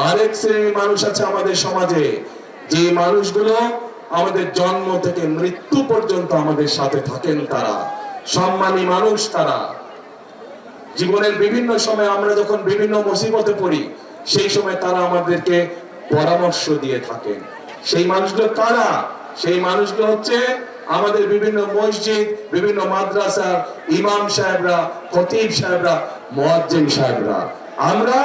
আরেক শ্রেণীর মানুষ আছে আমাদের সমাজে, যে মানুষগুলো আমাদের জন্ম থেকে মৃত্যু পর্যন্ত আমাদের সাথে থাকেন। তারা সম্মানী মানুষ। তারা জীবনের বিভিন্ন সময় আমরা যখন বিভিন্ন মুসিবতে পড়ি, সেই সময় তারা আমাদেরকে পরামর্শ দিয়ে থাকেন। সেই মানুষগুলো কারা? সেই মানুষগুলো হচ্ছে আমাদের বিভিন্ন মসজিদ, বিভিন্ন মাদ্রাসার ইমাম সাহেবরা, খতিব সাহেবরা, মুয়াজ্জিন সাহেবরা। আমরা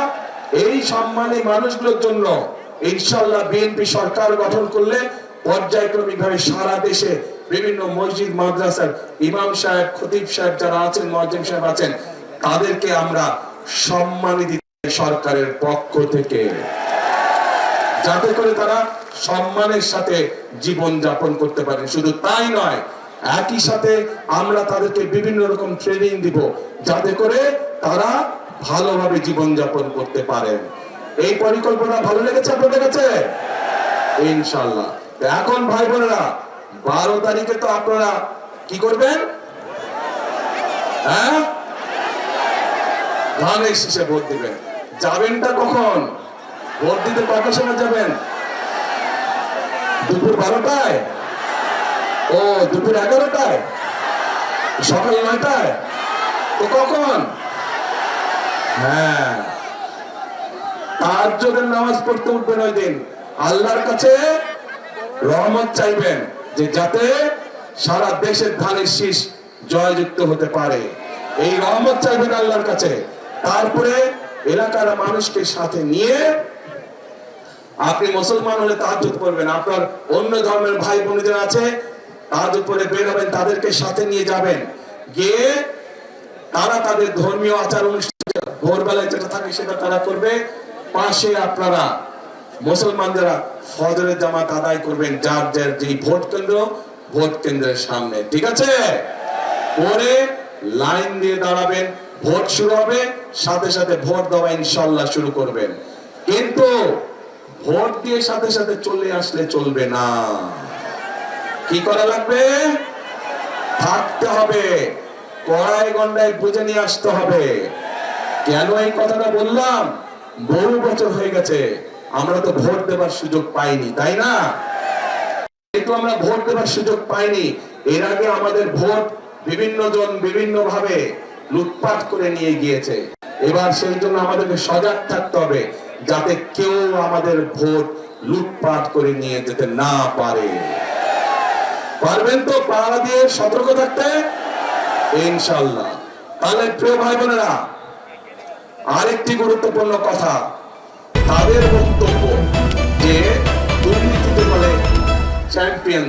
এই সম্মানী মানুষগুলোর জন্য ইনশাআল্লাহ বিএনপি সরকার গঠন করলে পর্যায়ক্রমিকভাবে সারা দেশে বিভিন্ন মসজিদ মাদ্রাসার ইমাম সাহেব, খতিব সাহেব যারা আছেন, মুয়াজ্জিন সাহেব আছেন, তাদেরকে আমরা সম্মানী দিতে সরকারের পক্ষ থেকে, যাতে করে তারা সম্মানের সাথে জীবন যাপন করতে পারেন। শুধু তাই নয়, একই সাথে আমরা তাদেরকে বিভিন্ন রকম ট্রেনিং দিব, যাতে করে তারা ভালোভাবে জীবন যাপন করতে পারেন। এই পরিকল্পনা ভালো লেগেছে আপনাদের কাছে? ইনশাআল্লাহ। এখন ভাই বোনেরা, 12 তারিখে তো আপনারা কি করবেন? হ্যাঁ, ধানের শীষে ভোট দিবেন। যাবেনটা কখন? ভোট দিতে কটার সময় যাবেন? দুপুর 12টায়? ও, দুপুর 11টায়? সকাল 9টায়? তো কখন? হ্যাঁ, তাহাজ্জুদের নামাজ পড়তে উঠবেন ওই দিন। আল্লাহর কাছে রহমত চাইবেন যে যাতে সারা দেশের ধানের শীষ জয়যুক্ত হতে পারে। এই রহমত চাইবেন আল্লাহর কাছে। তারপরে এলাকার মানুষকে সাথে নিয়ে আপনি মুসলমান হলে তাহাজ্জুদ পড়বেন। আপনার অন্য ধর্মের ভাই বোনেদের আছে, তাহাজ্জুদ পড়ে বের হবেন, তাদেরকে সাথে নিয়ে যাবেন। গিয়ে তারা তাদের ধর্মীয় আচার অনুষ্ঠান ভোরবেলায় যেটা থাকে সেটা তারা করবে। পাশে আপনারা মুসলমানরা ফজরের জামাত আদায় করবেন যার যার যে ভোট কেন্দ্রের সামনে। ঠিক আছে? পরে লাইন দিয়ে দাঁড়াবেন, ভোট শুরু হবে, সাথে সাথে ভোট দেওয়া ইনশাআল্লাহ শুরু করবেন। কিন্তু ভোট দিয়ে সাথে সাথে চলে আসলে চলবে না। কি করা লাগবে? থাকতে হবে, কড়াই গন্ডায় বুঝে নিয়ে আসতে হবে। কেন এই কথাটা বললাম? বহু বছর হয়ে গেছে আমরা তো ভোট দেবার সুযোগ পাইনি, তাই না? কিন্তু আমরা ভোট দেবার সুযোগ পাইনি। এর আগে আমাদের ভোট বিভিন্ন জন বিভিন্ন ভাবে লুটপাট করে নিয়ে গিয়েছে। এবার সেই জন্য আমাদেরকে সজাগ থাকতে হবে যাতে কেউ আমাদের ভোট লুটপাট করে নিয়ে যেতে না পারে। পারবেন তো পাহারা দিয়ে সতর্ক থাকতে? ইনশাআল্লাহ। তাহলে প্রিয় ভাই বোনেরা, আরেকটি গুরুত্বপূর্ণ কথা, তাদের বক্তব্য যে দুর্নীতিতে বলে চ্যাম্পিয়ন